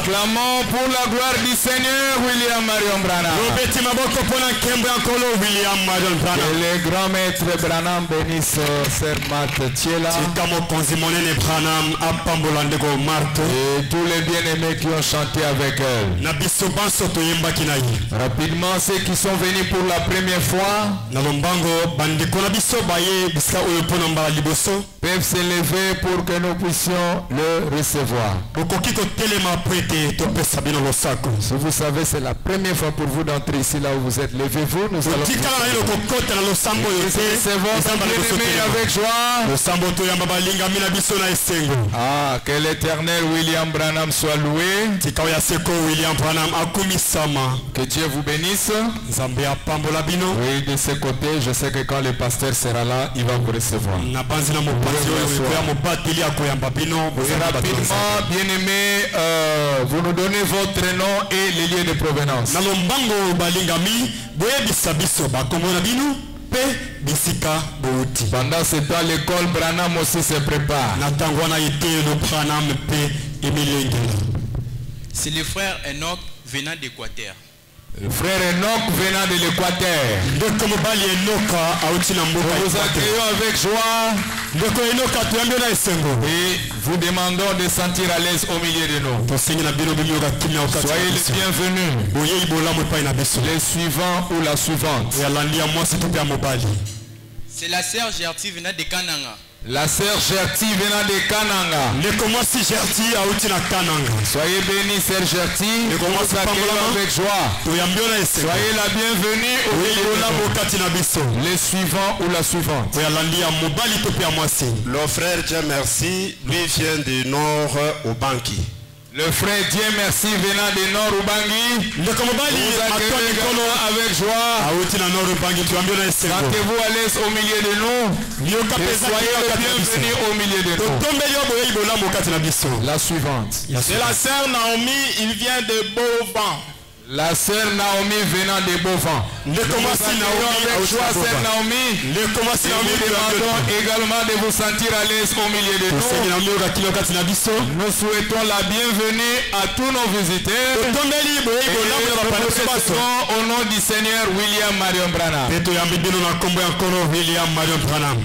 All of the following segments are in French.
Acclamons pour la gloire du Seigneur William Marion Branham. Que les grands maîtres Branham bénissent Sir Matt Thiela. Et tous les bien-aimés qui ont chanté avec elle. Rapidement, ceux qui sont venus pour la première fois peuvent s'élever pour que nous puissions le recevoir. Si vous savez, c'est la première fois pour vous d'entrer ici là où vous êtes. Levez-vous, nous allons avec joie. Ah, que l'Éternel William Branham soit loué. Que Dieu vous bénisse. Oui, de ce côté, je sais que quand le pasteur sera là, il va vous recevoir. Rapidement, bien-aimés, vous nous donnez votre nom et les lieux de provenance. Pendant ce temps, l'école Branham aussi se prépare. C'est le frère Enoch venant d'Équateur. Le frère Enoch venant de l'Équateur. Nous vous accueillons avec joie. Et vous demandons de sentir à l'aise au milieu de nous. Soyez les bienvenus. Les suivants ou la suivante. C'est la sœur Gertie venant de Kananga. La sœur Gertie venant de Kananga. Soyez bénis, sœur Gertie. Nous vous accueillons avec joie. Soyez la bienvenue au milieu. Les suivants ou la suivante. Le frère Dieu merci, lui vient du nord au Banki. Le frère Dieu merci venant de Nord Ubangi. Vous accueillez également avec joie. Sentez-vous à l'aise au milieu de nous. Et soyez les bienvenus au milieu de nous. La suivante. C'est la sœur Naomi, il vient de Beauvent. La sœur Naomi venant de Beauvent. Nous avec joie, sœur Naomi. Nous demandons également de vous sentir à l'aise au milieu de nous. Nous souhaitons la bienvenue à tous nos visiteurs. Et au nom du Seigneur William Marion Branham.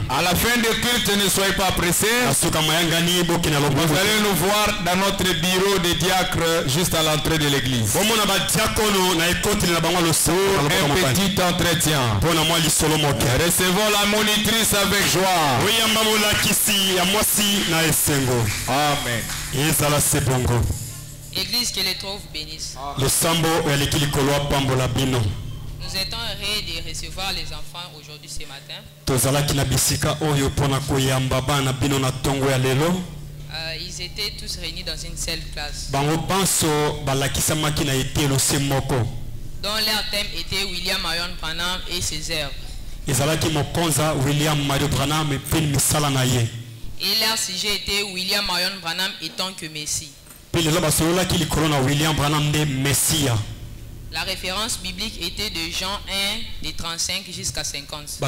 À la fin du culte, ne soyez pas pressés. Vous allez nous voir dans notre bureau de diacre juste à l'entrée de l'église. Un petit entretien. Recevons la monitrice avec joie. Amen. Église que les trouve bénisse. Nous étions heureux de recevoir les enfants aujourd'hui ce matin. Ils étaient tous réunis dans une seule classe. Dont leur thème était William Marion Branham et ses œuvres. Et leur sujet était William Marion Branham étant que Messie. La référence biblique était de Jean 1, de 35 jusqu'à 50.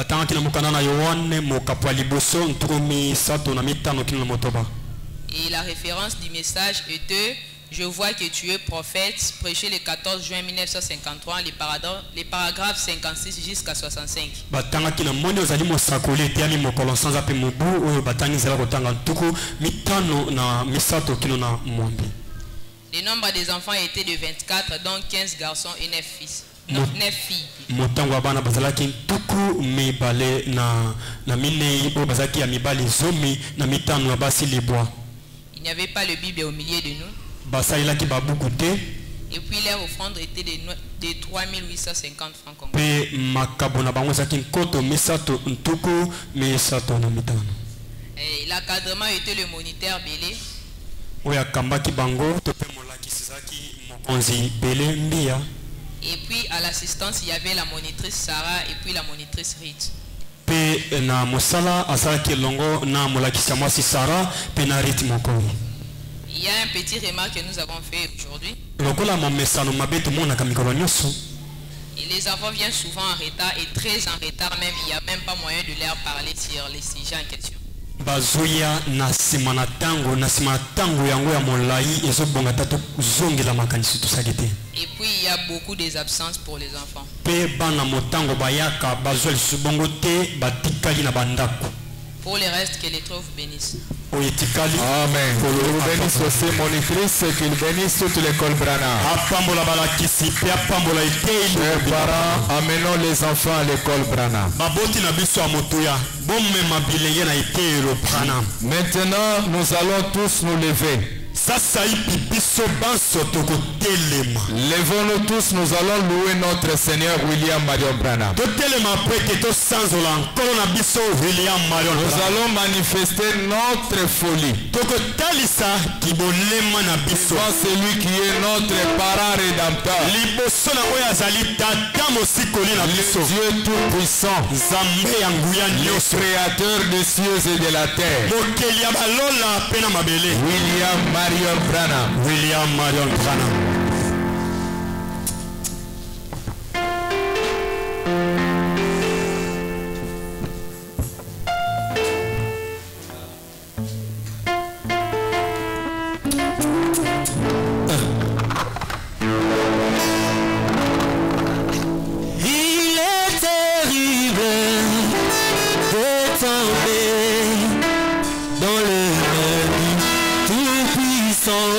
Et la référence du message était « Je vois que tu es prophète », prêché le 14 juin 1953, les paragraphes 56 jusqu'à 65. Le nombre des enfants était de 24, dont 15 garçons et 9 fils. 9 filles. Il n'y avait pas le Bible au milieu de nous. Et puis leur offrande était de 3850 francs congolais. Et l'encadrement était le moniteur Bélé. Et puis à l'assistance, il y avait la monitrice Sarah et puis la monitrice Rite. Il y a un petit remarque que nous avons fait aujourd'hui. Et les enfants viennent souvent en retard et très en retard même. Il n'y a même pas moyen de leur parler sur les sujets en question. bazoya na nsima na ntango yango ya molai ezobonga tato zongela makanisi tosali te. Et puis il y a beaucoup des absences pour les enfants. Pe bana motango bayaka bazwa lisusu bongo te batikali na bandako. Pour les restes, que les trouve bénissent. Amen. Qu'il bénisse aussi monitrice et qu'il bénisse toute l'école Brana. Chers parents, amenons les enfants à l'école Brana. Maintenant, nous allons tous nous lever. Levons-nous tous, nous allons louer notre Seigneur William Marion Branham. Nous allons manifester notre folie devant celui qui est notre parent rédempteur, le Dieu tout-puissant, le créateur des cieux et de la terre. William Marion Branham. William Marion Branham. Il est terrible de tomber dans le tout-puissant.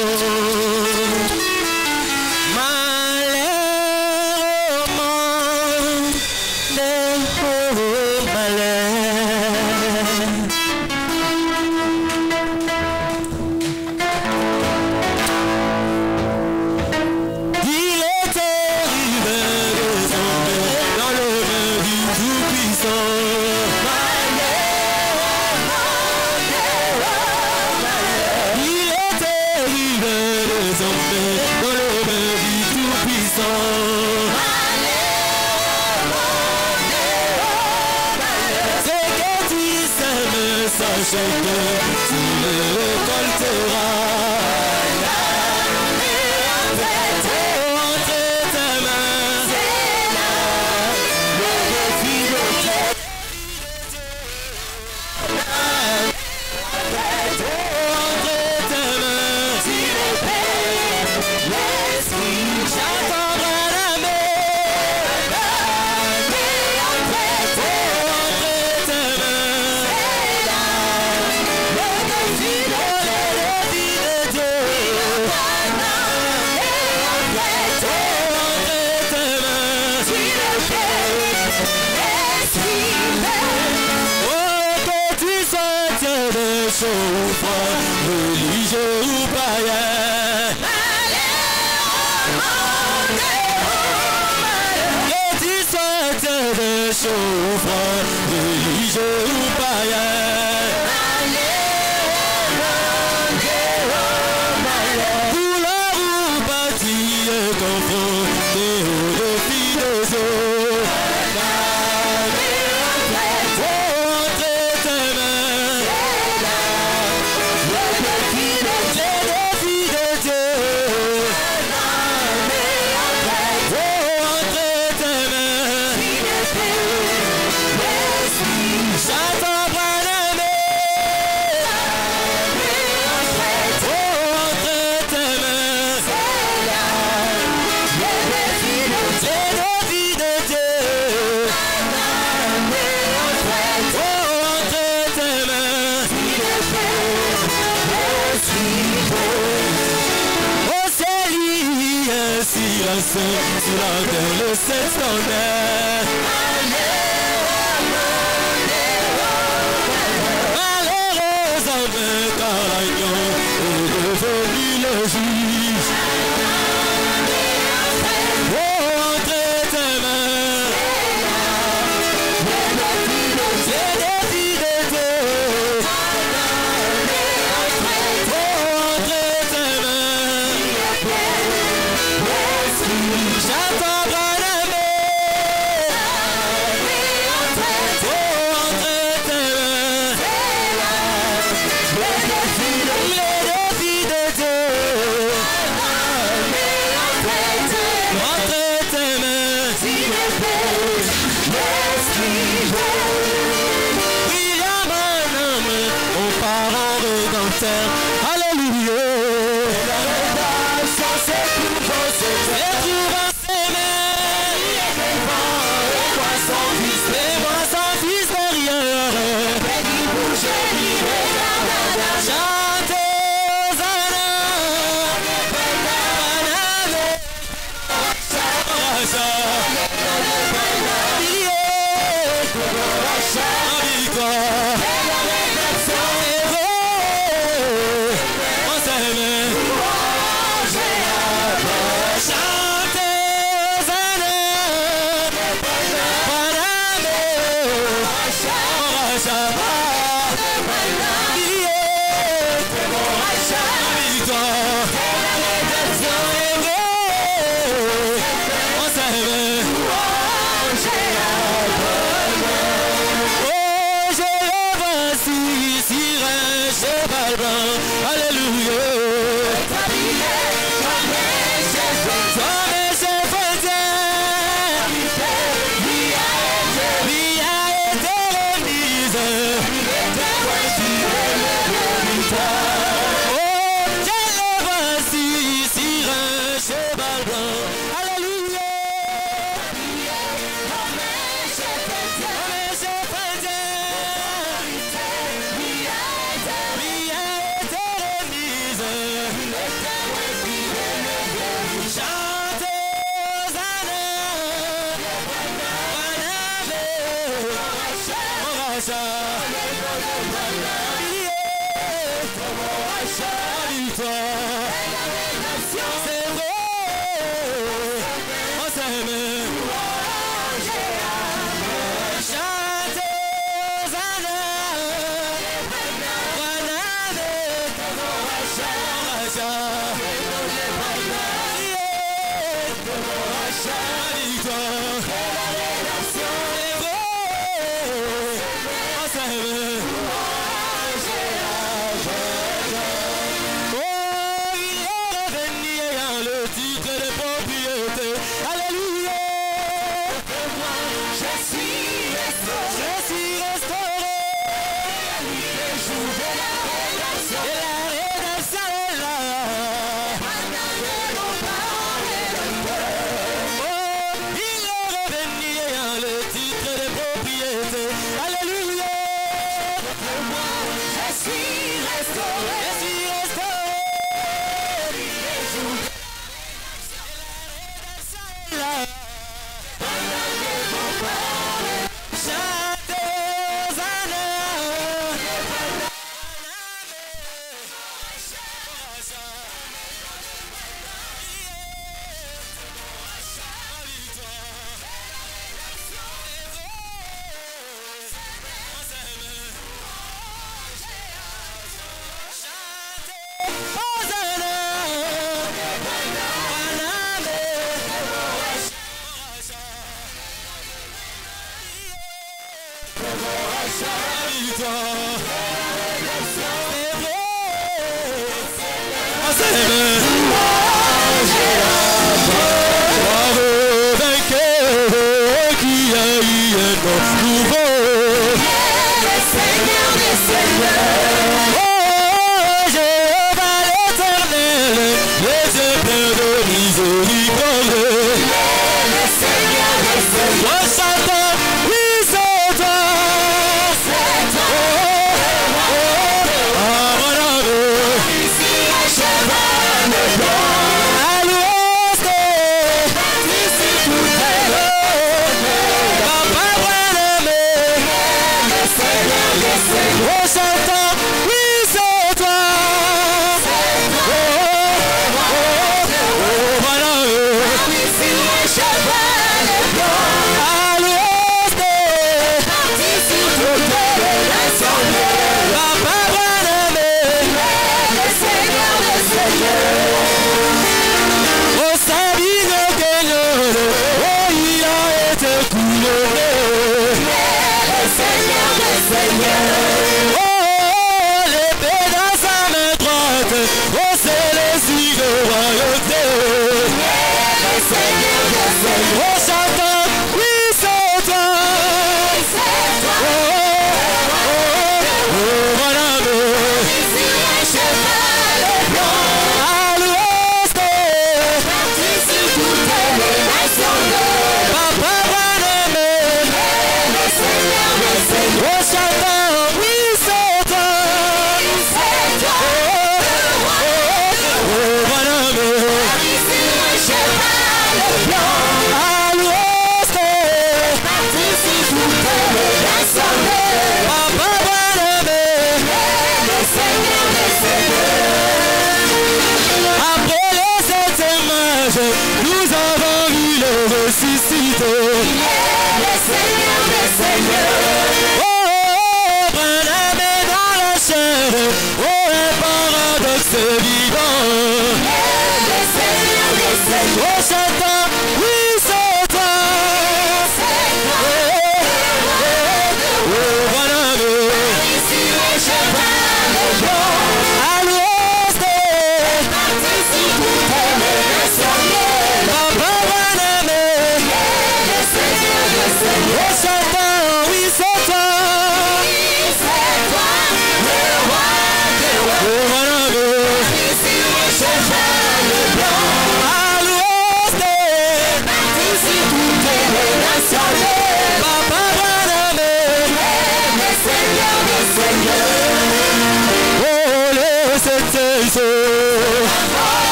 Ensemble,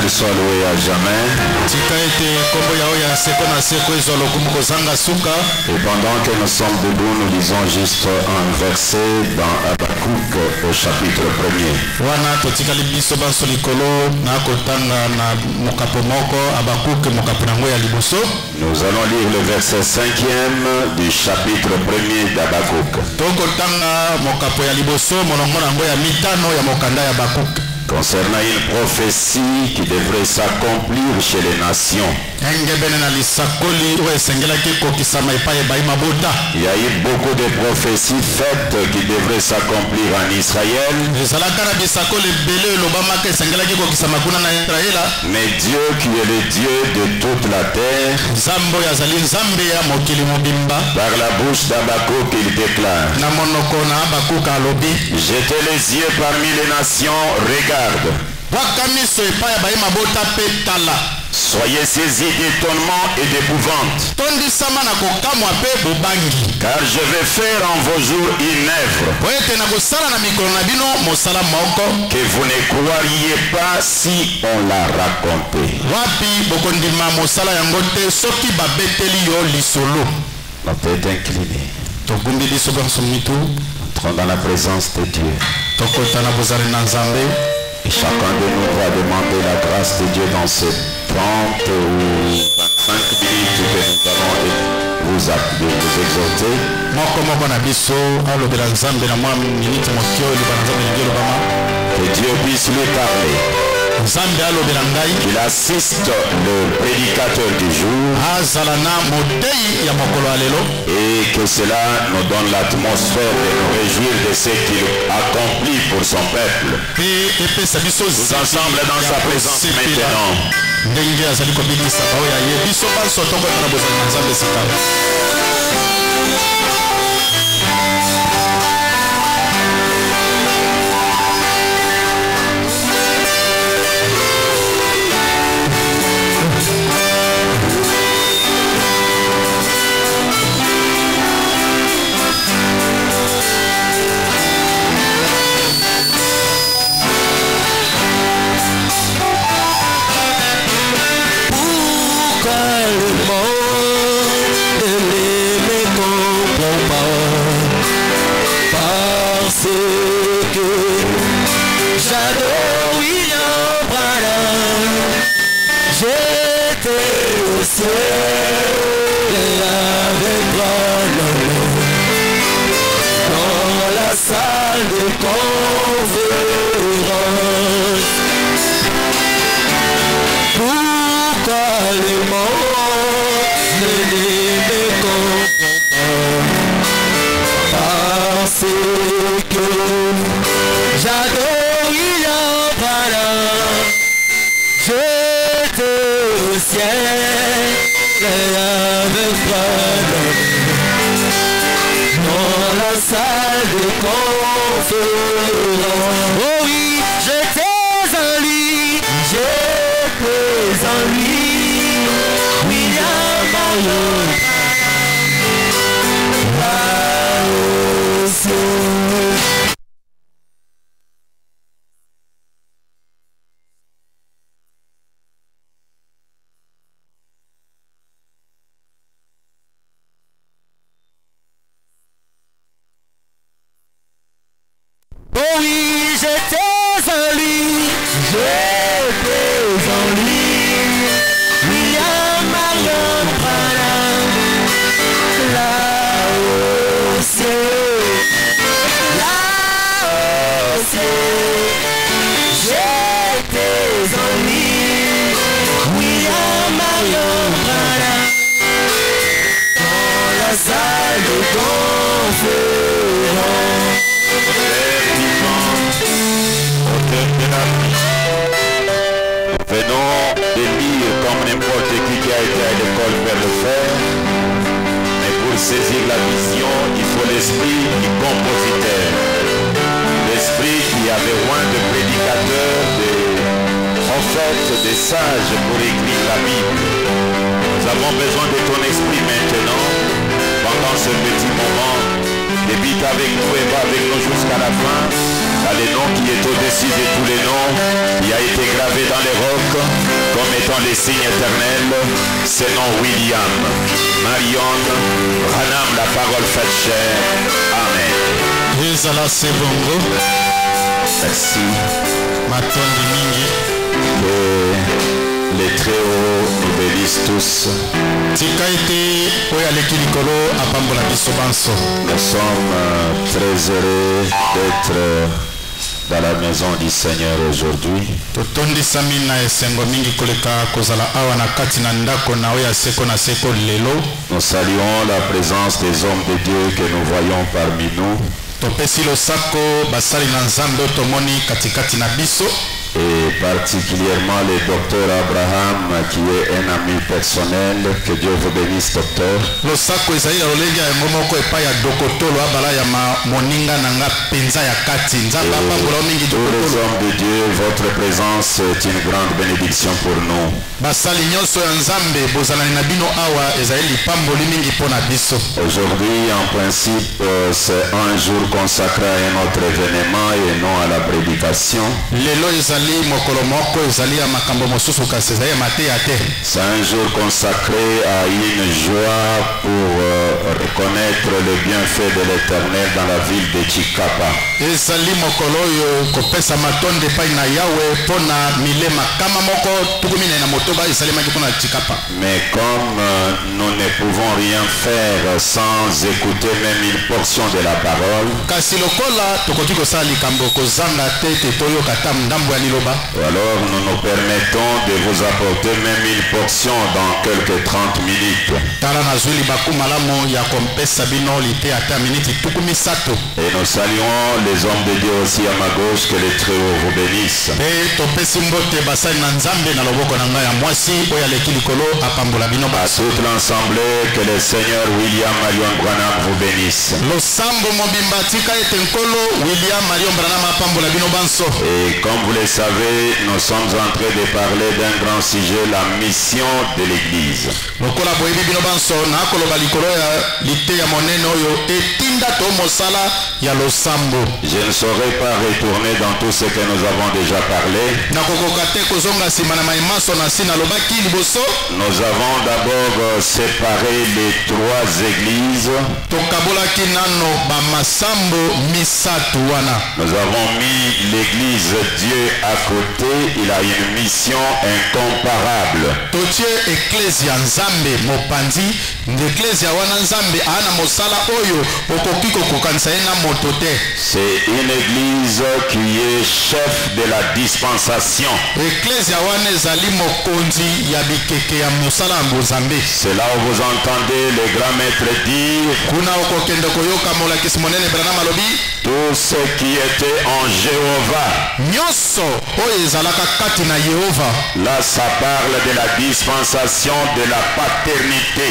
Soit loué à jamais. Et pendant que nous sommes debout, nous lisons juste un verset dans Habakkuk au chapitre 1er. Nous allons lire le verset 5e du chapitre 1er d'Habakkuk. Concernant une prophétie qui devrait s'accomplir chez les nations. Il y a eu beaucoup de prophéties faites qui devraient s'accomplir en Israël. Mais Dieu qui est le Dieu de toute la terre, par la bouche d'Habakkuk il déclare: jetez les yeux parmi les nations, regarde. Soyez saisis d'étonnement et d'épouvante, car je vais faire en vos jours une œuvre que vous ne croiriez pas si on la racontait. La tête inclinée. Entrons dans la présence de Dieu. Et chacun de nous va demander la grâce de Dieu dans ces 30 ou 25 minutes que nous allons vous exhorter. Que Dieu puisse lui parler. Qu'il assiste le prédicateur du jour et que cela nous donne l'atmosphère de nous réjouir de ce qu'il accomplit pour son peuple. Tous ensemble dans sa présence maintenant. Le monde salle de conférence. Oh oui, j'étais en lui, j'étais en lui. William Marion. Oh oui, j'étais en lui, j'étais en lui. William Marion Branham, là-haut c'est, j'étais en lui. William Marion Branham, dans la salle de conférence. Venons de lire comme n'importe qui a été à l'école faire le faire. Mais pour saisir la vision, il faut l'esprit du compositeur. L'esprit qui avait moins de prédicateurs, de prophètes, de sages pour écrire la Bible. Nous avons besoin de ton esprit maintenant, pendant ce petit moment. Débite avec nous et va avec nous jusqu'à la fin. Dans les noms qui est au-dessus de tous les noms, qui a été gravé dans les rocs comme étant les signes éternels, c'est nom William Marion Branham, la parole faite chair. Amen. Merci. Que les très hauts nous bénissent tous. Nous sommes très heureux d'être dans la maison du Seigneur aujourd'hui. Nous saluons la présence des hommes de Dieu que nous voyons parmi nous. Et particulièrement le docteur Abraham qui est un ami personnel. Que Dieu vous bénisse, docteur. Tous les hommes de Dieu, votre présence est une grande bénédiction pour nous. Aujourd'hui, en principe, c'est un jour consacré à un autre événement et non à la prédication. C'est un jour consacré à une joie pour reconnaître le bienfait de l'Éternel dans la ville de Chikapa. Mais comme nous ne pouvons rien faire sans écouter même une portion de la parole, alors nous nous permettons de vous apporter même une portion dans quelques 30 minutes. Et nous saluons les hommes de Dieu aussi à ma gauche, que les très hauts vous bénissent. À toute l'assemblée, que le Seigneur William Marion Branham vous bénisse. Et comme vous le savez, nous sommes en train de parler d'un grand sujet, la mission de l'Église. Je ne saurais pas retourner dans tout ce que nous avons déjà parlé. Nous avons d'abord séparé les trois églises. Nous avons mis l'église Dieu à côté. Il a une mission incomparable. C'est une église qui est chef de la dispensation. C'est là où vous entendez le grand maître dire tout ce qui était en Jéhovah. Là, ça parle de la dispensation de la paternité.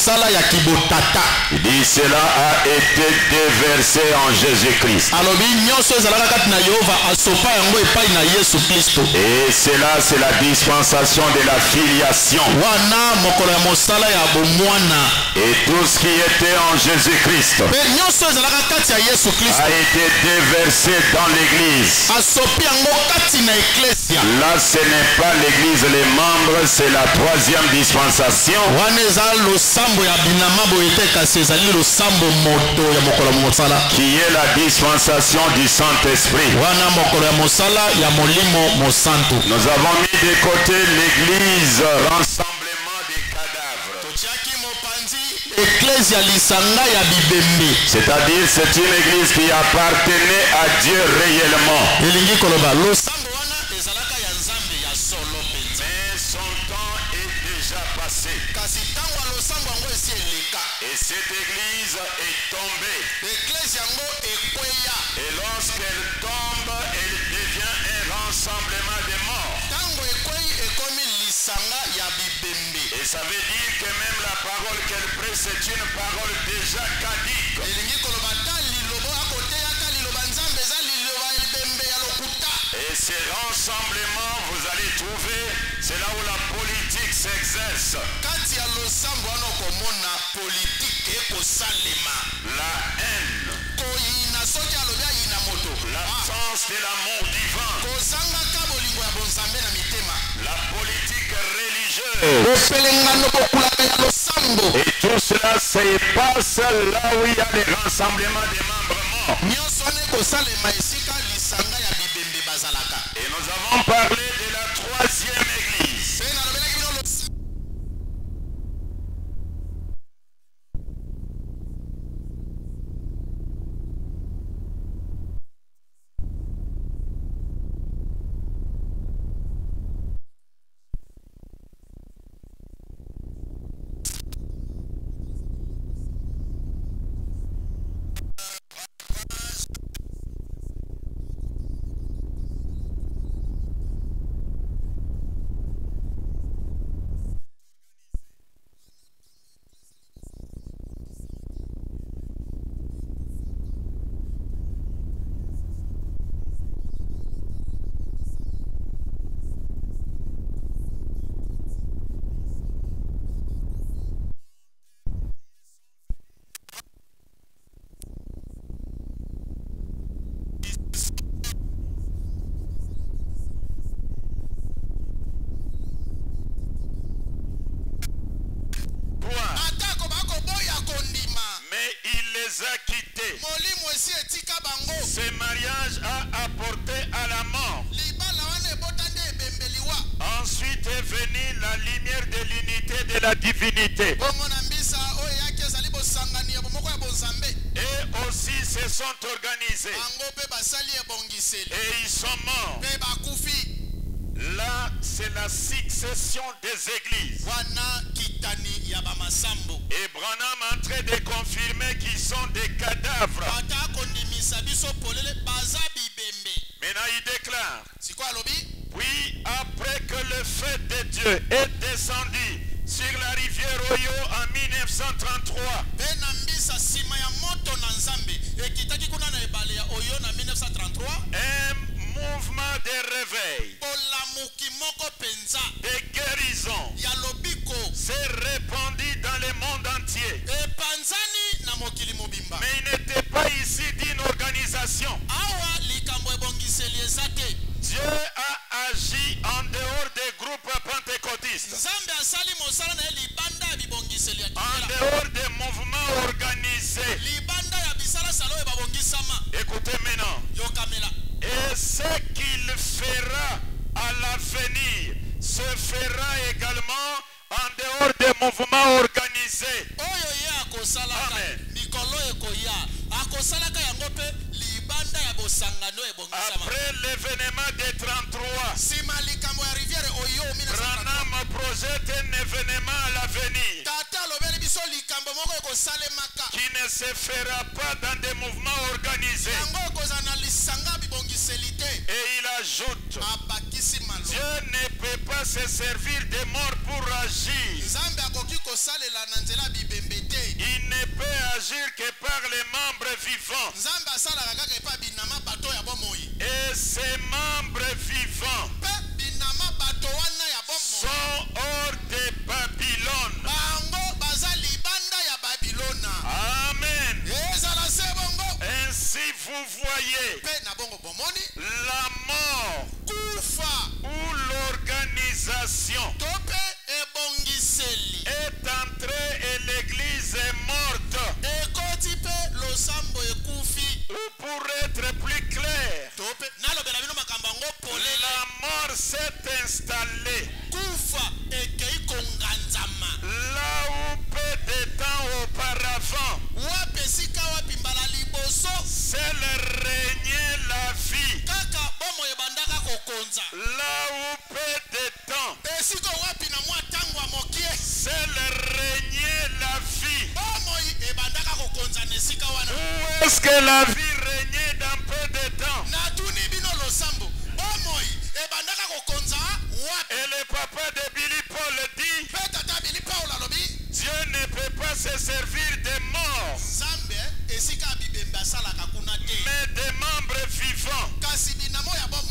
mosala ya kibotata. Il dit cela a été déversé en Jésus-Christ. Alobi nyonso ezalaka kati na Yehova asopa yango epai na Yesu Kristo. Et cela c'est la dispensation de la filiation. Wana mokolo ya mosala ya bomwana. Et tout ce qui était en Jésus-Christ Pe nyonso ezalaka kati ya Yesu Kristo a été déversé dans l'église. asopi yango kati na eklesia. Là ce n'est pas l'église les membres, c'est la troisième dispensation. Wana eza losambo ya binama boyete kasi ezali losambo moto ya mokolo ya mosala. Qui est la dispensation du Saint-Esprit. Wana mokolo ya mosala ya molimo mosantu. Nous avons mis de côté l'église rassemblement des cadavres. Totiaki mopanzi eklesia lisanga ya bibembe. C'est-à-dire c'est une église qui appartenait à Dieu réellement. Elingi koloba losambo wana ezalaka ya nzambe ya solo penza. Mais son temps est déjà passé. Kasi tango ya losambo yango esi eleka. Et cette église est tombée. Eklesia yango ekweya. Et lorsqu'elle tombe, elle devient un rassemblement de morts. Tango ekwei ekomi lisanga ya bibembe. Et ça veut dire que même la parole qu'elle prêche, c'est une parole déjà caduque. Elingi koloba ta lilobo akoteya ta liloba nzambe eza liloba ya bibembe ya lokuta. Et ces rassemblements, vous allez trouver, c'est là où la politique s'exerce. Kati ya losambo wana okomona politike ekosalema. La haine, Koyina soki alobi ayina moto. l'absence de l'amour divin, Kozangaka bolingo ya bonzambe na mitema. la politique religieuse. Bopelengano bokulaka ya losambo. Et tout cela se passe là où il y a les rassemblements des membres morts. Nyonso wana ekosalema esika lisanga ya bibembe bazalaka. Et nous avons parlé de la troisième église. Pe nalobelaki bino losambo. Mais il les a quittés. Ce mariage a apporté à la mort. Ensuite est venue la lumière de l'unité de la divinité. Et aussi se sont organisés. Et ils sont morts. Là, c'est la succession des églises. Et Branham est en train de confirmer qu'ils sont des cadavres. Maintenant, il déclare. Puis, après que le feu de Dieu est descendu sur la rivière Oyo en 1933, un mouvement de réveil, de guérison, s'est répandu dans le monde entier. Mais il n'était pas ici d'une organisation. Dieu a agi en dehors des groupes pentecôtistes, en dehors des mouvements organisés. Écoutez maintenant. Et ce qu'il fera à l'avenir se fera également en dehors des mouvements organisés. Amen. Après l'événement des 33, Branham projette un événement à l'avenir qui ne se fera pas dans des mouvements organisés. Et il ajoute, Dieu ne peut peut pas se servir des morts pour agir. Il ne peut agir que par les membres vivants. Et ces membres vivants sont hors de Babylone. Amen. Ainsi vous voyez la mort ou l'organisation est entrée et l'église est morte. Ou pour être plus clair, la mort s'est installée là où peu de temps auparavant seul régnait la vie. Là où peu de temps seul régnait la vie. Où est-ce que la vie régnait dans peu de temps? Et le papa de Billy Paul dit, Dieu ne peut pas se servir des morts, mais des membres vivants.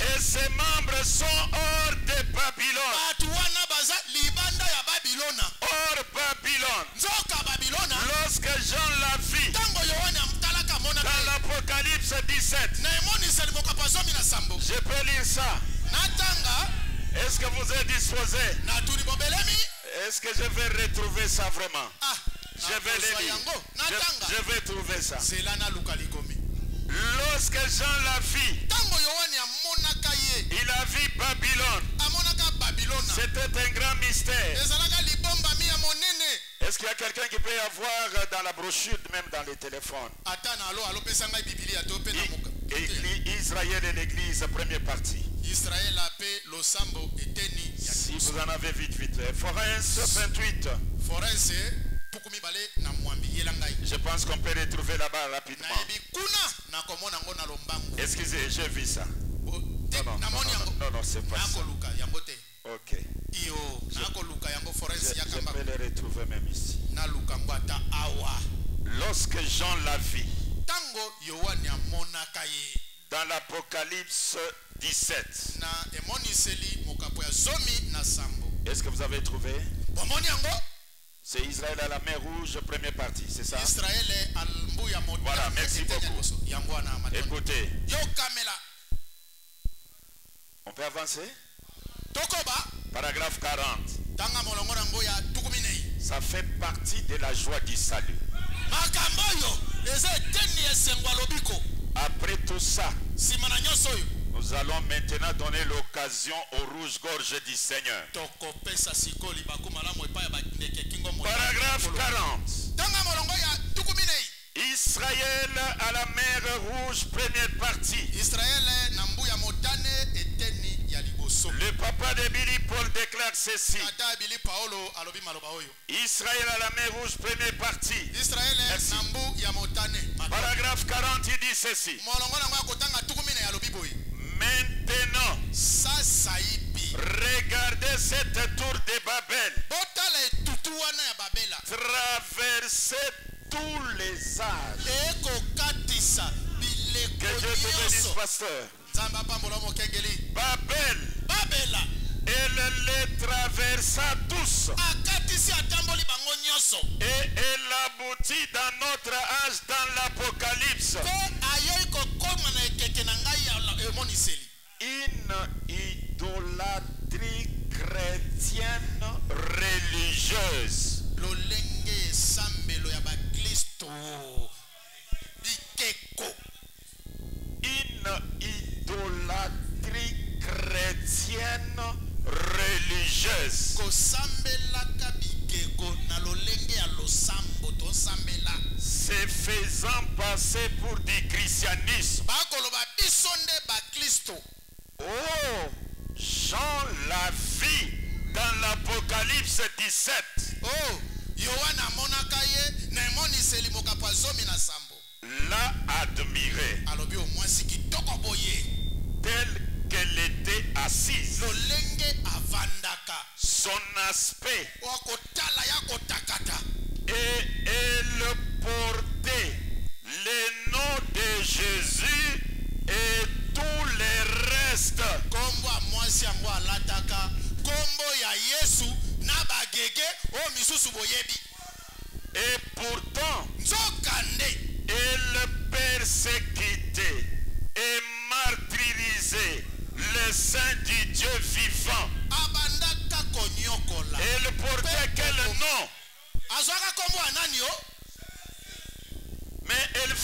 Et ces membres sont hors de Babylone. Hors Babylone. Lorsque Jean l'a vu dans l'Apocalypse 17, je peux lire ça. Est-ce que vous êtes disposé? Est-ce que je vais retrouver ça vraiment? Je vais le lire. Je vais trouver ça. Lorsque Jean l'a vu, il a vu Babylone. C'était un grand mystère. Est-ce qu'il y a quelqu'un qui peut avoir dans la brochure, même dans les téléphones? Israël et l'église, première partie. Si vous en avez vite. Forense 28. Je pense qu'on peut retrouver là-bas rapidement. Excusez, j'ai vu ça. Non, c'est pas ça. Ok. Je peux le retrouver même ici. Lorsque Jean l'a vu dans l'Apocalypse 17. Est-ce que vous avez trouvé? C'est Israël à la mer Rouge, première partie, c'est ça? Voilà, merci beaucoup. Écoutez. On peut avancer? Paragraphe 40. Ça fait partie de la joie du salut. Après tout ça, nous allons maintenant donner l'occasion aux rouges-gorges du Seigneur. Paragraphe 40. Israël à la mer Rouge, première partie. Le papa de Billy Paul déclare ceci. Israël à la mer Rouge, première partie. Merci. Paragraphe 40, il dit ceci. Maintenant, regardez cette tour de Babel. Traversez tous les âges. Que Dieu te bénisse, pasteur. Babel, elle les traversa tous. Et elle aboutit dans notre âge dans l'Apocalypse. Une idolâtrie chrétienne religieuse. Une idolâtrie chrétienne religieuse. Se faisant passer pour du christianisme. Oh, Jean l'a vu dans l'Apocalypse 17. L'a admiré telle qu'elle était assise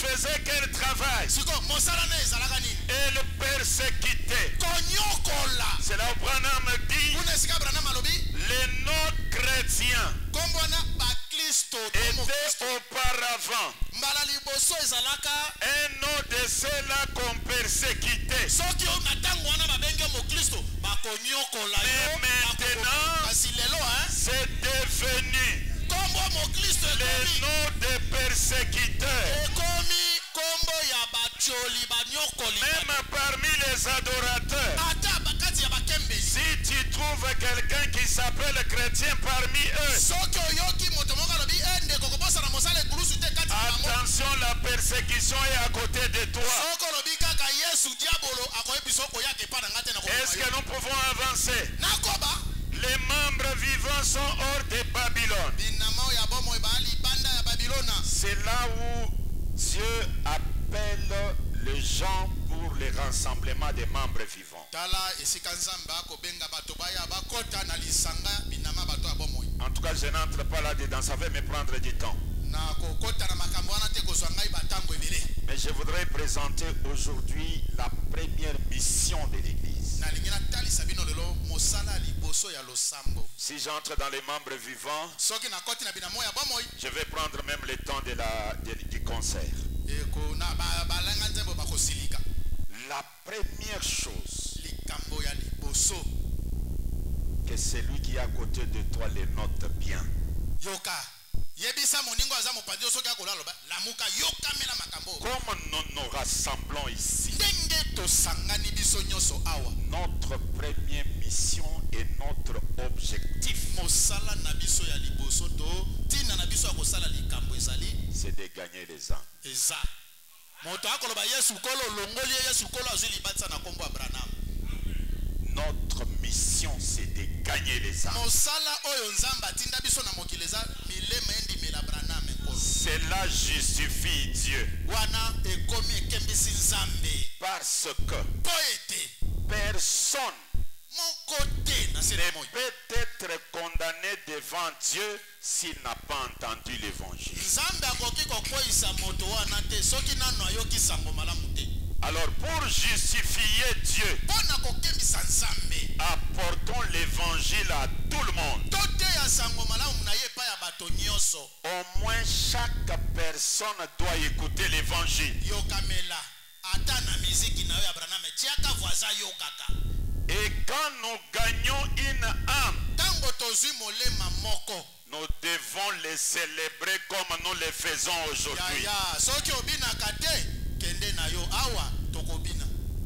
faisait quel travail? Elle persécutait. C'est là où Branham dit les non-chrétiens étaient auparavant un nom de ceux-là qu'on persécutait. Mais maintenant, c'est devenu le nom des persécuteurs. Même parmi les adorateurs, si tu trouves quelqu'un qui s'appelle chrétien parmi eux, attention, la persécution est à côté de toi. Est-ce que nous pouvons avancer? Les membres vivants sont hors de Babylone. C'est là où Dieu appelle les gens pour le rassemblement des membres vivants. En tout cas, je n'entre pas là-dedans, ça va me prendre du temps. Mais je voudrais présenter aujourd'hui la première mission de l'Église. Si j'entre dans les membres vivants, je vais prendre même le temps du concert. La première chose, que celui qui est à côté de toi le note bien. Comme nous nous rassemblons ici, notre première mission et notre objectif, c'est de gagner les âmes. Notre mission, c'est de gagner les âmes. Cela justifie Dieu. Parce que personne ne peut être condamné devant Dieu s'il n'a pas entendu l'évangile. Alors pour justifier Dieu, apportons l'évangile à tout le monde. Au moins chaque personne doit écouter l'évangile. Et quand nous gagnons une âme, nous devons les célébrer comme nous le faisons aujourd'hui.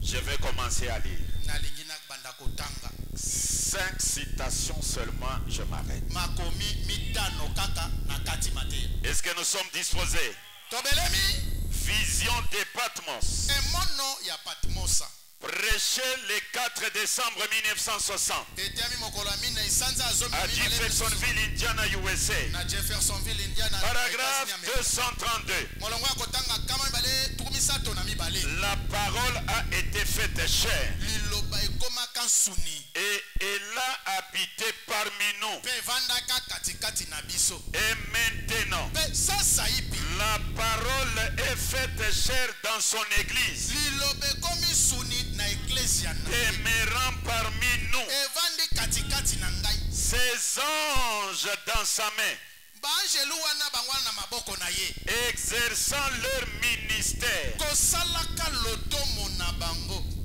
Je vais commencer à lire. 5 citations seulement, je m'arrête. Est-ce que nous sommes disposés? Vision de Patmos. Prêché le 4 décembre 1960 à Jeffersonville, Indiana, USA. Paragraphe 232. La parole a été faite chair et elle a habité parmi nous. Et maintenant, la parole est faite chair dans son église, demeurant parmi nous. Ses anges dans sa main, exerçant leur ministère.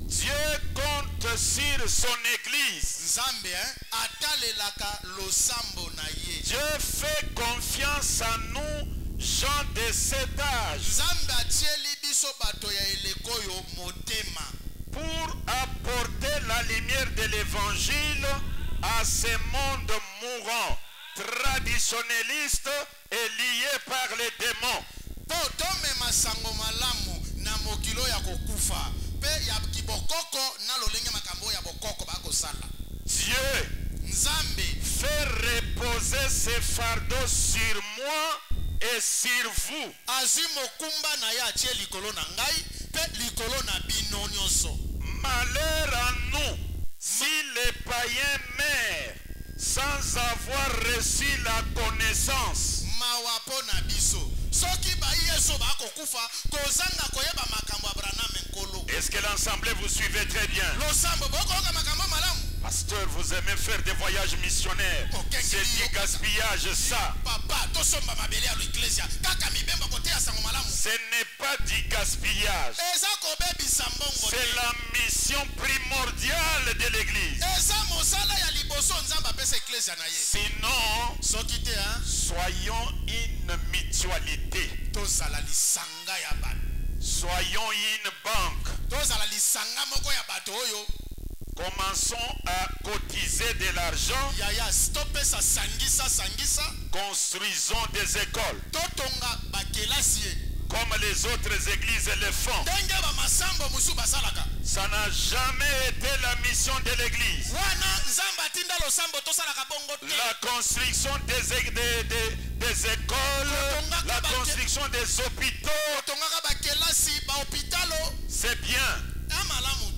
Dieu compte sur son église. Dieu fait confiance à nous, gens de cet âge, pour apporter la lumière de l'évangile à ce monde mourant, traditionnaliste et lié par les démons. Dieu fait reposer ses fardeaux sur moi et sur vous. Malheur à nous si les païens meurent sans avoir reçu la connaissance. Est-ce que l'ensemble vous suivez très bien? Pasteur, vous aimez faire des voyages missionnaires. C'est du gaspillage, ça. Ce n'est pas du gaspillage. C'est la mission primordiale de l'église. Sinon, soyons une mutualité. Soyons une banque. Commençons à cotiser de l'argent. Construisons des écoles. Comme les autres églises le font. Ça n'a jamais été la mission de l'église. La construction des écoles, la construction des hôpitaux, c'est bien.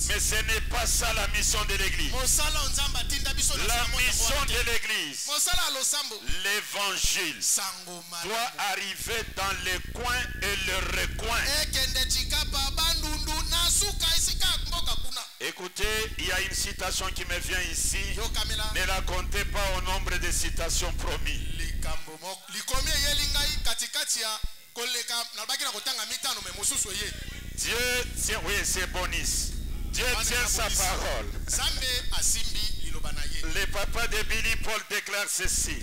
Mais ce n'est pas ça la mission de l'église. La mission de l'église, l'évangile, doit arriver dans les coins et le recoin. Écoutez, il y a une citation qui me vient ici. Ne la comptez pas au nombre de citations promis. Dieu tient, oui, c'est Bonis. Dieu tient sa parole. Le papa de Billy Paul déclare ceci.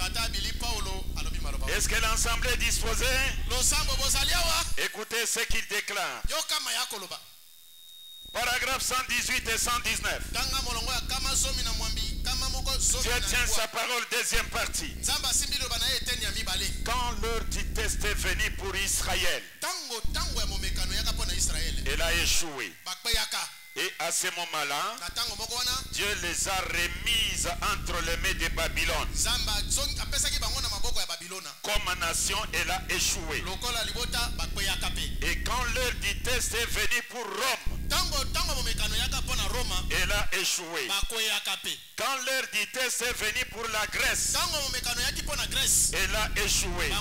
Est-ce que l'ensemble est disposé? Écoutez ce qu'il déclare. Paragraphe 118 et 119. Dieu tient sa parole, deuxième partie. Quand l'heure du test est venue pour Israël, elle a échoué. Et à ce moment-là, Dieu les a remises entre les mains de Babylone. Comme nation, elle a échoué. Et quand l'heure du test est venue pour Rome, elle a échoué. Quand l'heure du test est venue pour la Grèce, elle a échoué.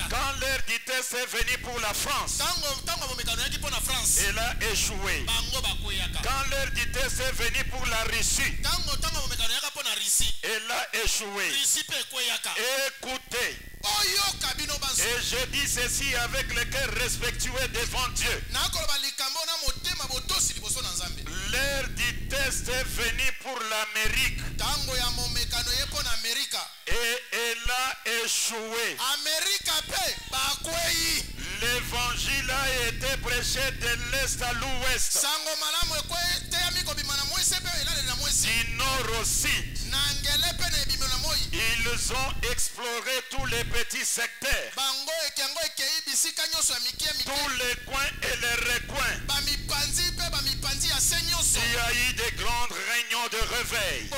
Quand l'heure du test est venue pour la France, elle a échoué. Quand l'heure du test est venue pour la Russie, elle a échoué. Écoutez. Et je dis ceci avec le cœur respectueux devant Dieu. L'heure du test est venue pour l'Amérique. Et elle a échoué. L'évangile a été prêché de l'est à l'ouest, du nord au sud. Ils ont exploré tous les petits secteurs, tous les coins et les recoins. Il y a eu des grandes réunions de réveil,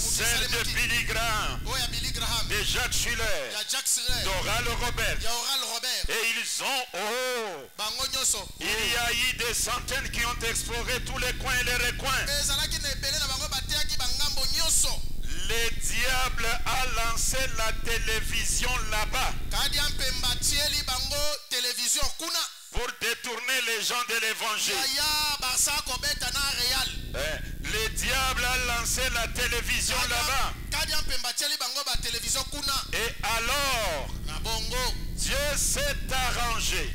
celle de Billy Graham, de Jacques Schuller, d'Oral Robert. Et ils ont, il y a eu des centaines qui ont exploré tous les coins et les recoins. Le diable a lancé la télévision là-bas pour détourner les gens de l'évangile. Le diable a lancé la télévision là-bas. Et alors, Dieu s'est arrangé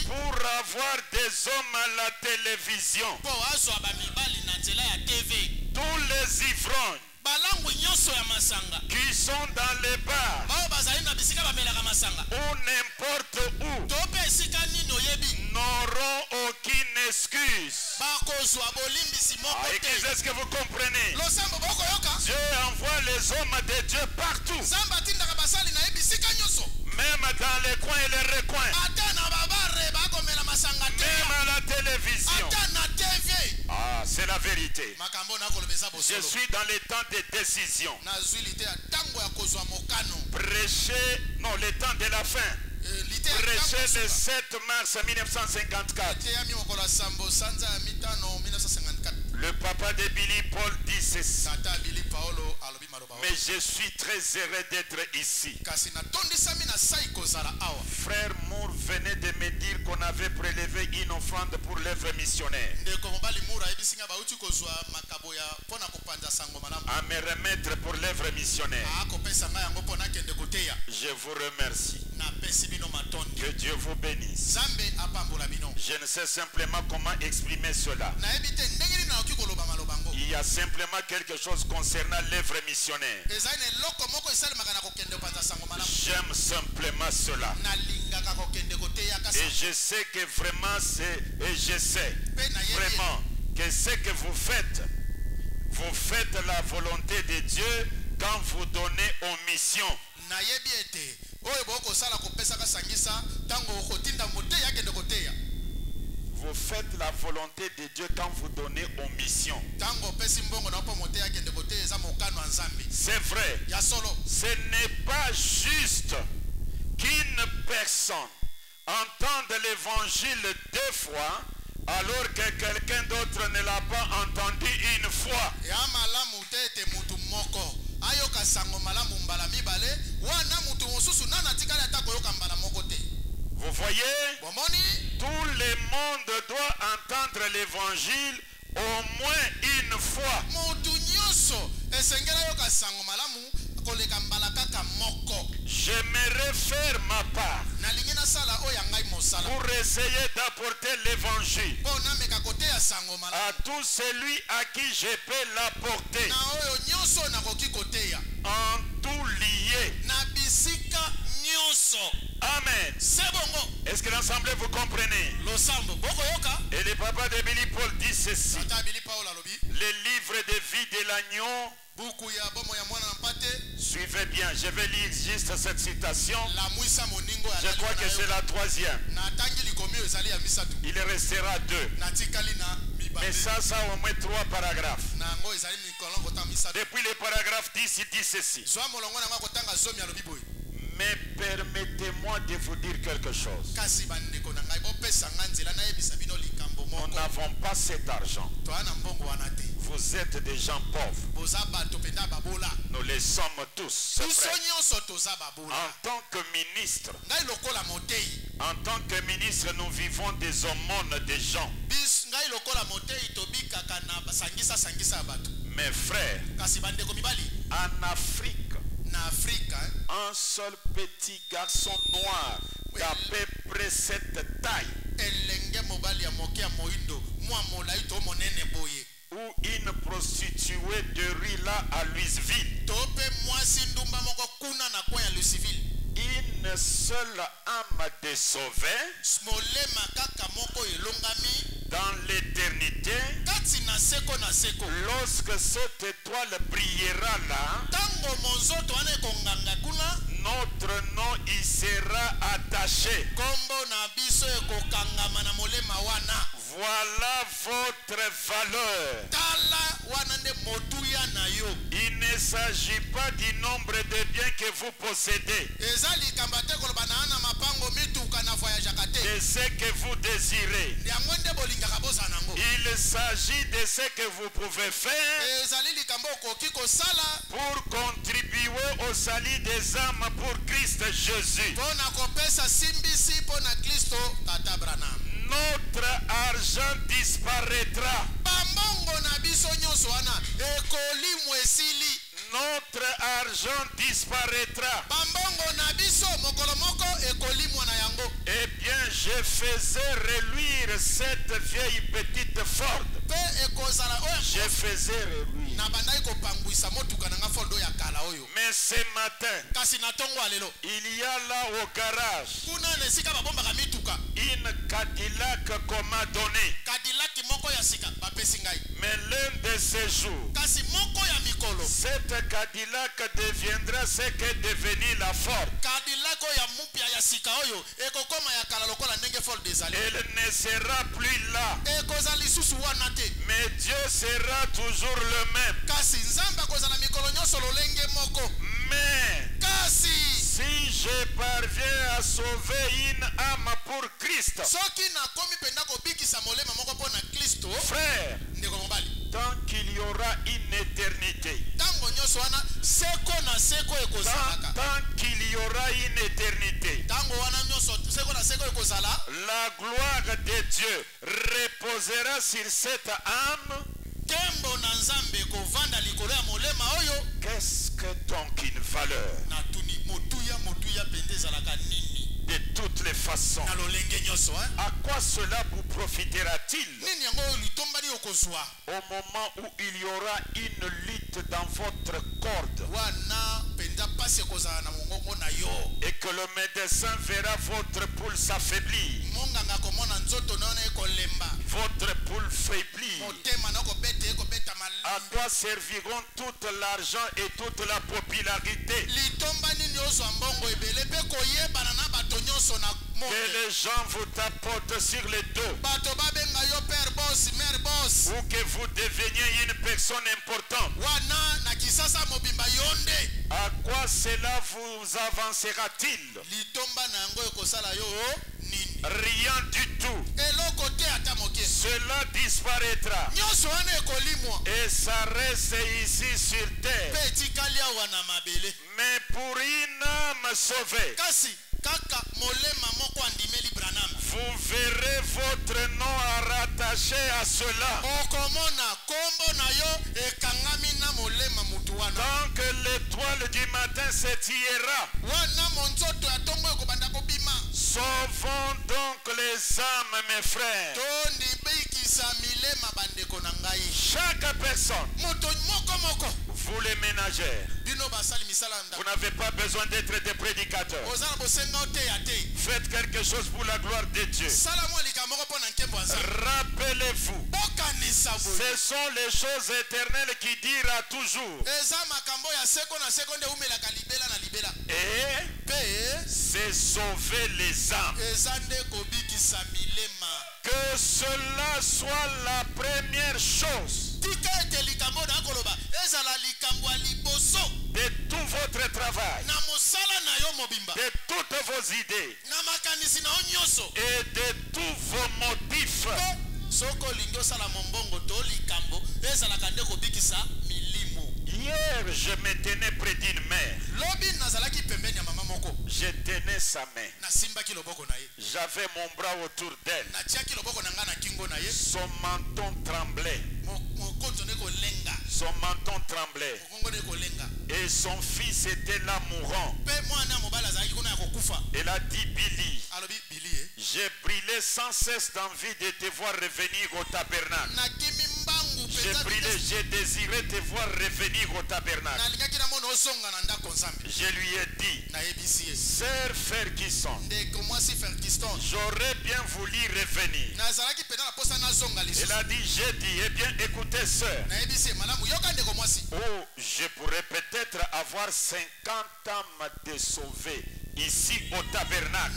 pour avoir des hommes à la télévision, tous les ivrognes qui sont dans les bars ou n'importe où n'auront aucune excuse. Est-ce que vous comprenez? Dieu envoie les hommes de Dieu partout, même dans les coins et les recoins, même à la télévision. Ah, c'est la vérité. Je suis dans les temps de décision. Prêcher, non, le temps de la fin. Prêcher le 7 mars 1954. Le papa de Billy Paul dit ceci. Mais je suis très heureux d'être ici. Frère Moore venait de me dire qu'on avait prélevé une offrande pour l'œuvre missionnaire. À me remettre pour l'œuvre missionnaire. Je vous remercie. Que Dieu vous bénisse. Je ne sais simplement comment exprimer cela. Il y a simplement quelque chose concernant l'œuvre missionnaire. J'aime simplement cela. Et je sais que vraiment je sais vraiment que ce que vous faites la volonté de Dieu quand vous donnez aux missions. Vous faites la volonté de Dieu quand vous donnez aux missions. C'est vrai. Ce n'est pas juste qu'une personne entende l'évangile 2 fois alors que quelqu'un d'autre ne l'a pas entendu une fois. Vous voyez, tout le monde doit entendre l'évangile au moins une fois. J'aimerais faire ma part pour essayer d'apporter l'évangile à tout celui à qui je peux l'apporter, en tout lié. Amen. Est-ce que l'ensemble vous comprenez? Et le papa de Billy Paul dit ceci: le livre de vie de l'agneau. Suivez bien, je vais lire juste cette citation. Je crois que c'est la 3e. Il restera 2. Mais ça a au moins 3 paragraphes. Depuis le paragraphe 10, il dit ceci: mais permettez-moi de vous dire quelque chose. Nous n'avons pas cet argent. Vous êtes des gens pauvres. Nous les sommes tous. En tant que ministre, nous vivons des aumônes des gens. Mes frères, en Afrique, un seul petit garçon noir d'à peu près cette taille, ou une prostituée de rue là à Louisville, une seule âme de sauver dans l'éternité. Lorsque cette étoile brillera là, notre nom y sera attaché. Voilà votre valeur. Il ne s'agit pas du nombre de biens que vous possédez, de ce que vous désirez. Il s'agit de ce que vous pouvez faire pour contribuer au salut des âmes pour Christ Jésus. Notre argent disparaîtra. Notre argent disparaîtra. Eh bien, je faisais reluire cette vieille petite Ford. Je faisais reluire. Mais ce matin, il y a là au garage une Cadillac qu'on m'a donnée. Mais l'un de ces jours, cette Cadillac deviendra ce qu'est devenu la Ford. Elle ne sera plus là. Mais Dieu sera toujours le même. Mais Si je parviens à sauver une âme pour Christ, frère, tant qu'il y aura une éternité, tant qu'il y aura une éternité, la gloire de Dieu reposera sur cette âme. Qu'est-ce que donc une valeur? De toutes les façons, à quoi cela vous profitera-t-il au moment où il y aura une lutte dans votre corde et que le médecin verra votre poule s'affaiblir, votre poule faiblir? À quoi serviront tout l'argent et toute la popularité que les gens vous tapotent sur le dos, ou que vous deveniez une personne importante? À quoi cela vous avancera-t-il? Rien du tout. Cela disparaîtra et ça reste ici sur terre. Mais pour une âme sauvée, vous verrez votre nom rattaché à cela. Tant que l'étoile du matin s'étirera, sauvons donc les âmes, mes frères. Chaque personne, vous les ménagères, vous n'avez pas besoin d'être des prédicateurs. Faites quelque chose pour la gloire de Dieu. Rappelez-vous, ce sont les choses éternelles qui diront toujours. Et c'est sauver les âmes. Que cela soit la première chose de tout votre travail, de toutes vos idées et de tous vos motifs. Hier, je me tenais près d'une mère. Je tenais sa main. J'avais mon bras autour d'elle. Son menton tremblait. Son menton tremblait. Et son fils était là mourant. Elle a dit, Billy, j'ai brûlé sans cesse d'envie de te voir revenir au tabernacle. J'ai désiré te voir revenir au tabernacle. Je lui ai dit, Sœur Ferguson, j'aurais bien voulu revenir. Elle a dit, j'ai dit, eh bien écoutez sœur, oh, je pourrais peut-être avoir 50 âmes de sauvées ici au tabernacle.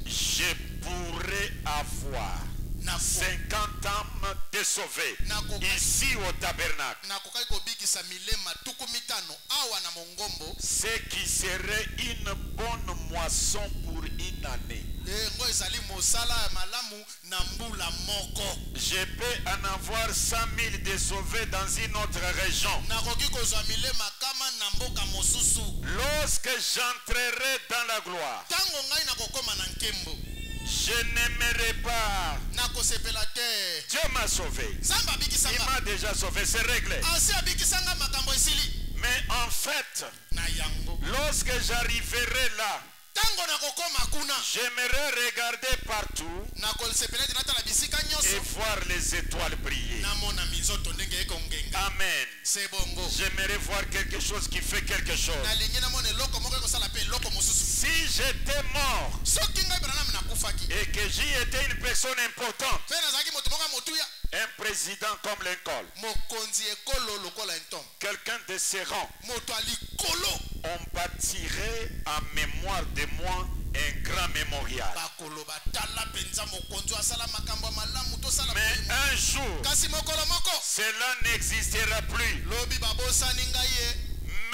Je pourrais avoir 50 âmes de sauvées ici au tabernacle. Ce qui serait une bonne moisson pour une année. Je peux en avoir 100 000 de sauvés dans une autre région. Lorsque j'entrerai dans la gloire, je n'aimerai pas. Dieu m'a sauvé. Il m'a déjà sauvé, c'est réglé. Mais en fait, lorsque j'arriverai là, j'aimerais regarder partout et voir les étoiles briller. Amen. J'aimerais voir quelque chose qui fait quelque chose. Si j'étais mort et que j'y étais une personne importante, un président comme Lincoln, quelqu'un de ses rangs, on bâtirait en mémoire de moi un grand mémorial. Mais un jour, cela n'existera plus.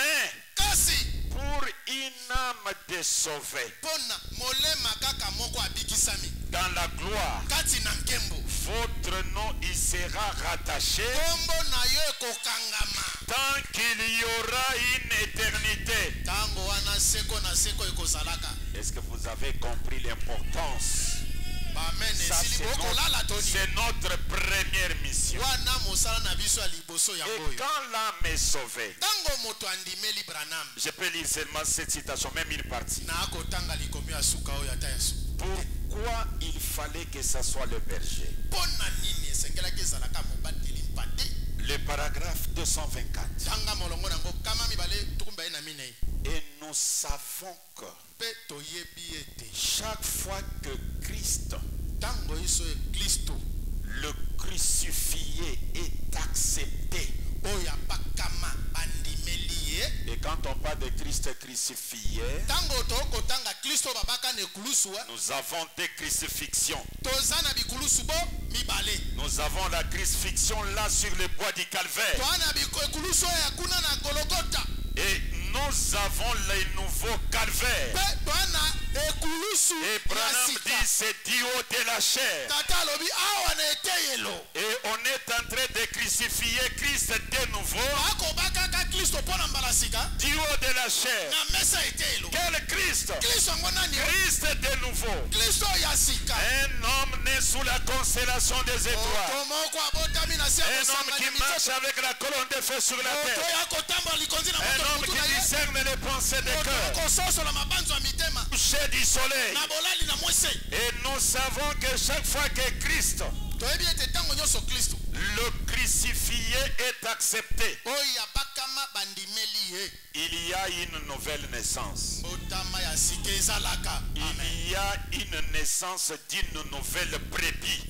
Mais kasi pour une âme de sauver pona molema kaka moko abikisami dans la gloire, kati na nkembo votre nom il sera rattaché kombo na yo ekokangama tant qu'il y aura une éternité. tango wana seko na seko ekozalaka. Est-ce que vous avez compris l'importance? Amen. Ça, c'est notre première mission. Et quand l'âme est sauvée, je peux lire seulement cette citation, même une partie. Pourquoi il fallait que ce soit le berger? Le paragraphe 224. Et nous savons que chaque fois que Christ, le crucifié, est accepté. Et quand on parle de Christ crucifié, nous avons des crucifixions. Nous avons la crucifixion là sur le bois du calvaire. Et nous avons les nouveaux calvaires. Et Branham dit c'est du haut de la chair. Et on est en train de crucifier Christ de nouveau. Du haut de la chair. Quel Christ? Christ de nouveau. Un homme né sous la constellation des étoiles. Un homme qui marche avec la colonne de feu sur la terre. Un homme qui discerne les pensées des cœurs. Couché du soleil. Et nous savons que chaque fois que Christ, le crucifié, est accepté, il y a une nouvelle naissance. Il y a une naissance d'une nouvelle brebis.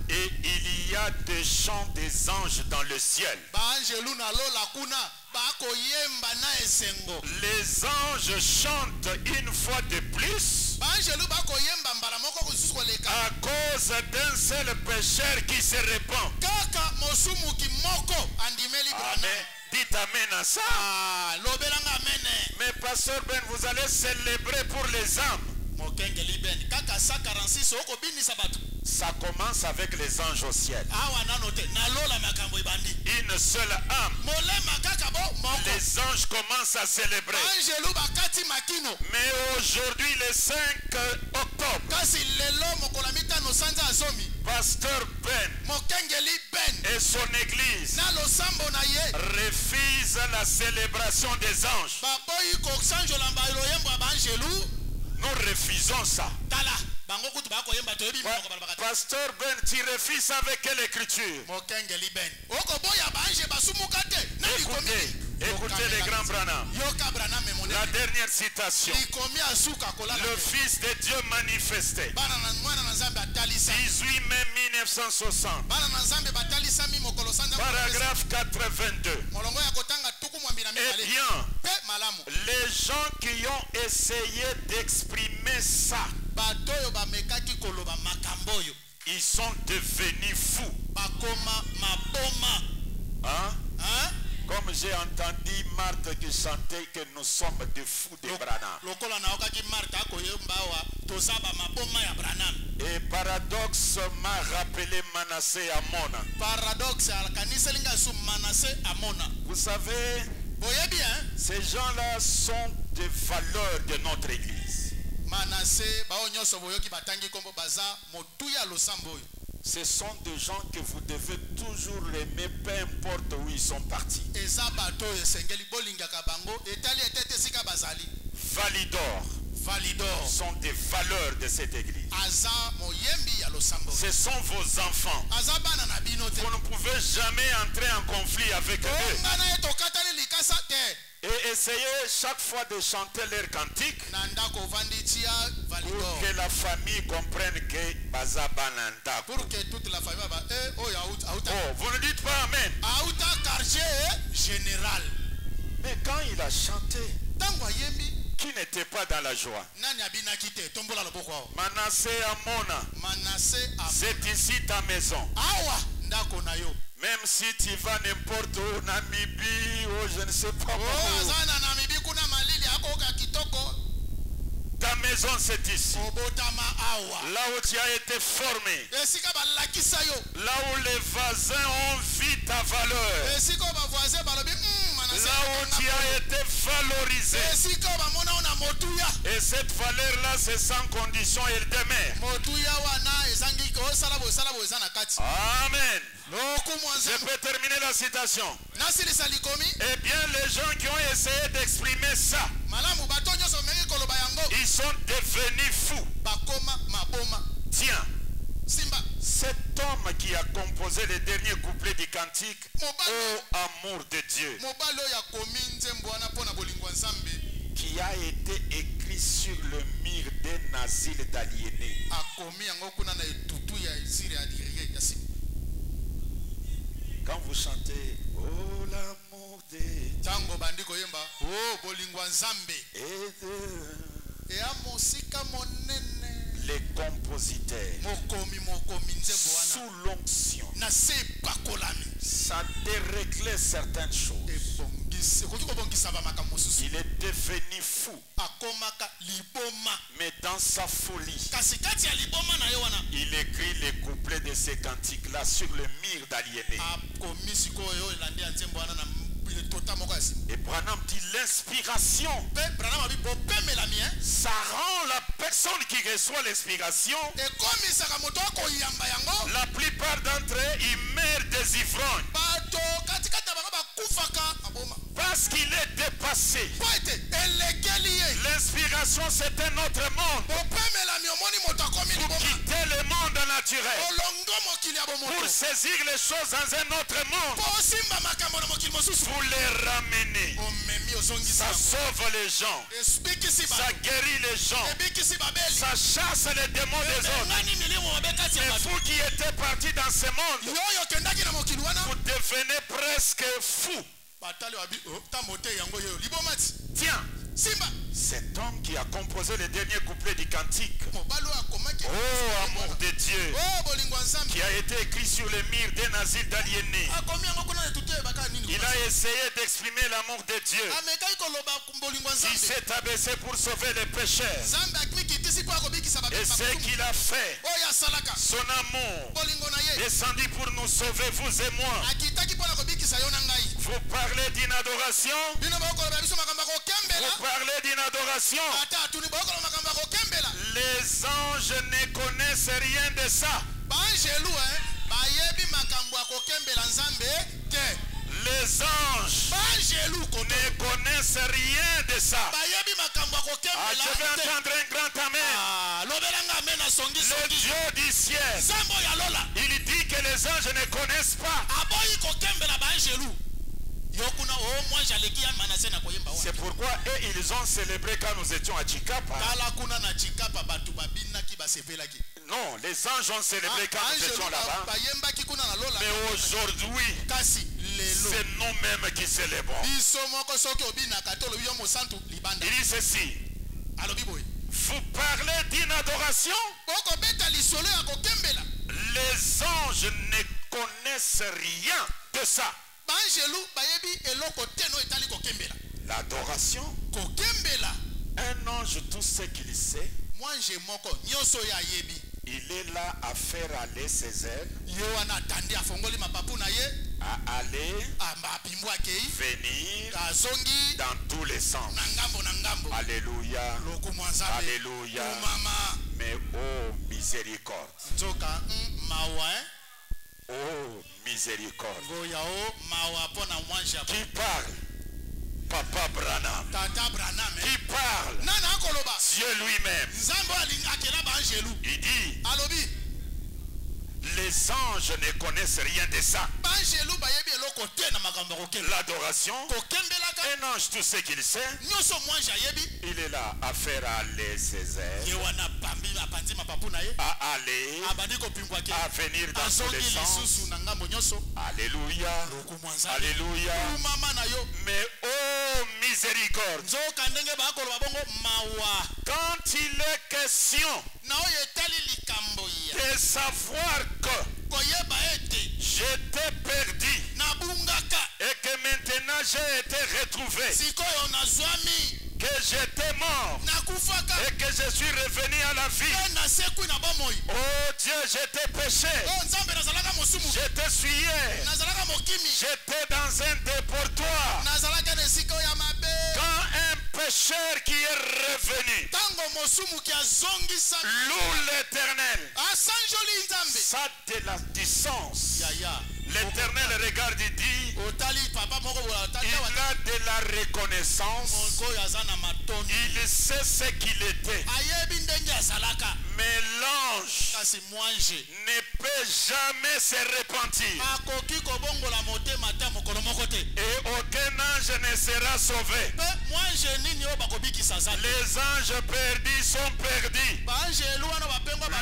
Et il y a des chants des anges dans le ciel. Les anges chantent une fois de plus à cause d'un seul pécheur qui se répand. Amen. Dites amen à ça. Mais pasteur Ben, vous allez célébrer pour les âmes. Ça commence avec les anges au ciel. Une seule âme. Les anges commencent à célébrer. Mais aujourd'hui, le 5 octobre, Pasteur Ben et son église refusent la célébration des anges. Nous refusons ça. Pasteur Ben, tu refuses avec quelle écriture? Écoutez les grands Branham. La dernière citation. Le Fils de Dieu manifesté. 18 mai 1960. Paragraphe 82. Eh bien, les gens qui ont essayé d'exprimer ça, ils sont devenus fous. Hein? Comme j'ai entendu Marthe qui chantait que nous sommes des fous de Branham. Et Paradoxe m'a rappelé Manassé Amona. Vous savez, ces gens-là sont des valeurs de notre église. Ce sont des gens que vous devez toujours aimer, peu importe où ils sont partis. Validor sont des valeurs de cette église. Ce sont vos enfants. Vous ne pouvez jamais entrer en conflit avec eux. Et essayez chaque fois de chanter leur cantique pour que la famille comprenne que Bazabananda. Oh, vous ne dites pas amen. Mais quand il a chanté, qui n'était pas dans la joie? Manassé Amona, c'est ici ta maison. ndako na yo. Même si tu vas n'importe où, Namibie, ou je ne sais pas où. Azana Namibie kuna malili akoka kitoko. Ta maison c'est ici. Obotama awa. Là où tu as été formé. Esika balakisa yo. Là où les voisins ont vu ta valeur. Esika ba voisin balobi là où tu as été valorisé. Esika ba mona ona motuya. Et cette valeur là c'est sans condition, elle demeure. Motuya wana ezangi ko sala bo ezana kati. Amen. Je peux terminer la citation. Eh bien, les gens qui ont essayé d'exprimer ça, ils sont devenus fous. Tiens, cet homme qui a composé le dernier couplet du cantique, ô amour de Dieu, qui a été écrit sur le mur d'un asile d'aliénés. Quand vous chantez, oh l'amour de Dieu, les compositeurs, sous l'onction, ça déréglait certaines choses. Il est devenu fou. Mais dans sa folie, il écrit les couplets de ces cantiques-là sur le mur d'aliénés. Et Branham dit l'inspiration. Ça rend la personne qui reçoit l'inspiration. La plupart d'entre eux, ils meurent des ivrognes. Parce qu'il est dépassé. L'inspiration c'est un autre monde. Pour quitter le monde naturel. Pour saisir les choses dans un autre monde. Pour les ramener. Ça sauve les gens. Ça guérit les gens. Ça chasse les démons des autres. Et vous qui étiez partis dans ce monde, vous devenez presque fou. Tiens, cet homme qui a composé le dernier couplet du cantique, oh amour de Dieu, qui a été écrit sur le mur d'un asile d'aliénés, il a essayé d'exprimer l'amour de Dieu. Il s'est abaissé pour sauver les pécheurs. Et ce qu'il a fait, son amour descendu pour nous sauver, vous et moi. Vous parlez d'une adoration. Vous parlez d'une adoration. Les anges ne connaissent rien de ça. Les anges ne connaissent rien de ça. Je vais entendre un grand amen. Le Dieu du ciel, il dit que les anges ne connaissent pas. C'est pourquoi ils ont célébré quand nous étions à Chikapa. Non, les anges ont célébré quand nous étions là-bas. Mais aujourd'hui, c'est nous-mêmes qui célébrons. Il dit ceci. Vous parlez d'une adoration. Les anges ne connaissent rien de ça. L'adoration. Un ange, tout ce qu'il sait, il est là à faire aller ses ailes, à aller, venir dans tous les sens. Alléluia. Alléluia. Mais oh miséricorde. Oh miséricorde. Qui parle? Papa Branham. Qui parle? Dieu lui-même. Il dit, les anges ne connaissent rien de ça. L'adoration, un ange, tout ce qu'il sait, il est là à faire aller ses ailes, à aller, à venir dans tous les sens. Alléluia. Alléluia. Mais oh miséricorde, quand il est question de savoir que j'étais perdu. Et que maintenant j'ai été retrouvé. Que j'étais mort. Et que je suis revenu à la vie. Oh Dieu, j'étais péché. J'étais souillé. J'étais dans un déportoir. Quand un pécheur qui est revenu loue l'Éternel. Ça de la distance. L'Éternel regarde et dit, il a de la reconnaissance. Il sait ce qu'il était. Mais l'ange ne peut jamais se repentir. Et aucun ange ne sera sauvé. Les anges perdus sont perdus.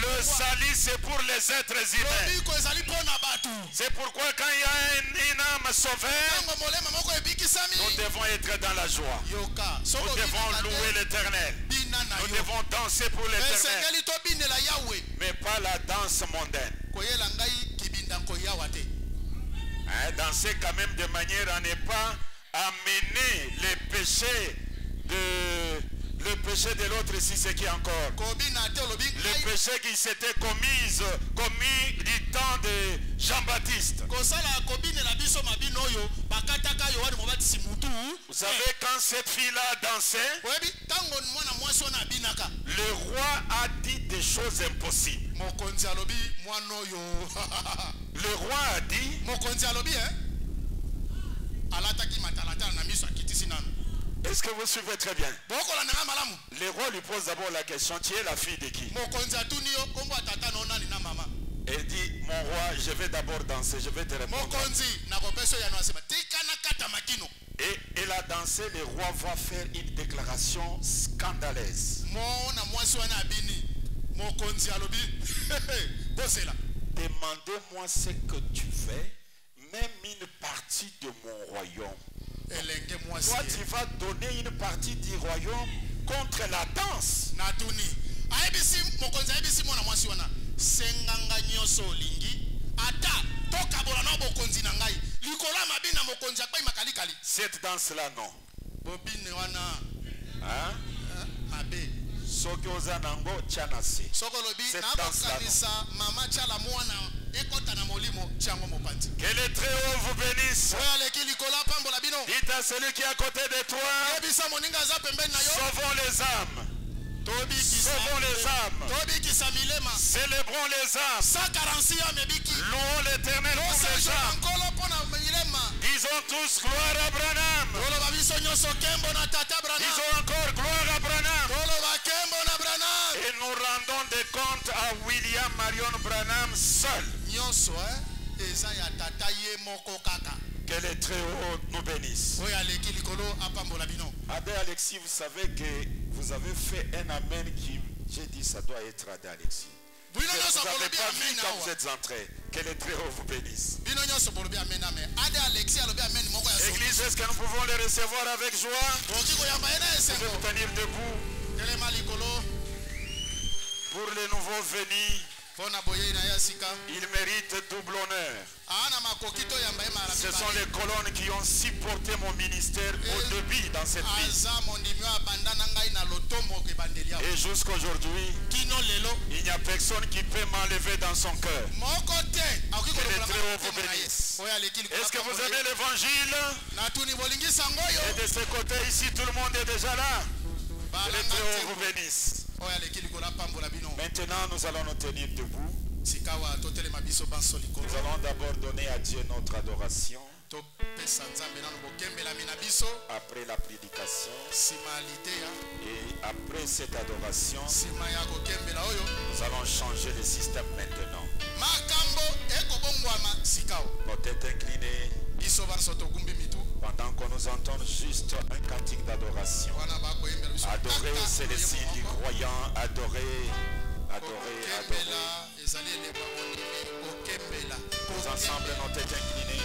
Le salut c'est pour les êtres humains. C'est pourquoi quand il y a une âme sauvée, nous devons être dans la joie. Nous devons louer l'Éternel. Nous devons danser pour l'Éternel. Mais pas la danse mondaine. Danser quand même de manière à ne pas amener les péchés de l'autre ici, c'est qui encore? Le péché qui s'était commis du temps de Jean-Baptiste. Vous savez, quand cette fille-là dansait, le roi a dit des choses impossibles. Le roi a dit, est-ce que vous suivez très bien? Le roi lui pose d'abord la question, tu es la fille de qui? Elle dit, mon roi, je vais d'abord danser, je vais te répondre. Et elle a dansé, le roi va faire une déclaration scandaleuse. Demandez-moi ce que tu fais, même une partie de mon royaume. Toi, tu vas donner une partie du royaume contre la danse. Cette danse-là, non. Hein? Que le Très-Haut vous bénisse. Dites à celui qui est à côté de toi, sauvons les âmes. Sauvons les âmes. Célébrons les âmes. Louons l'Éternel pour les âmes. Disons tous gloire à Branham. Disons encore gloire à Branham. Et nous rendons des comptes à William Marion Branham seul. Que le Très-Haut nous bénisse. Adé Alexis, vous savez que vous avez fait un amen qui, j'ai dit, ça doit être Adé Alexis. Vous n'avez pas vu quand vous êtes entré. Que le Très-Haut vous bénisse. Église, est-ce que nous pouvons les recevoir avec joie? Vous pouvez vous tenir debout. Pour les nouveaux venus, ils méritent double honneur. Ce sont les colonnes qui ont supporté mon ministère au début dans cette vie. Et jusqu'aujourd'hui, il n'y a personne qui peut m'enlever dans son cœur. Que le Très-Haut vous bénisse. Est-ce que vous aimez l'évangile? Et de ce côté ici, tout le monde est déjà là. Que le Très-Haut vous bénisse. Maintenant, nous allons nous tenir debout. Nous allons d'abord donner à Dieu notre adoration. Après la prédication et après cette adoration, nous allons changer le système maintenant. Nos têtes inclinées, pendant qu'on nous entend juste un cantique d'adoration. Adorer, c'est le signe du croyant. Adorer, adorer, adorer. Tous ensemble, nos têtes inclinées.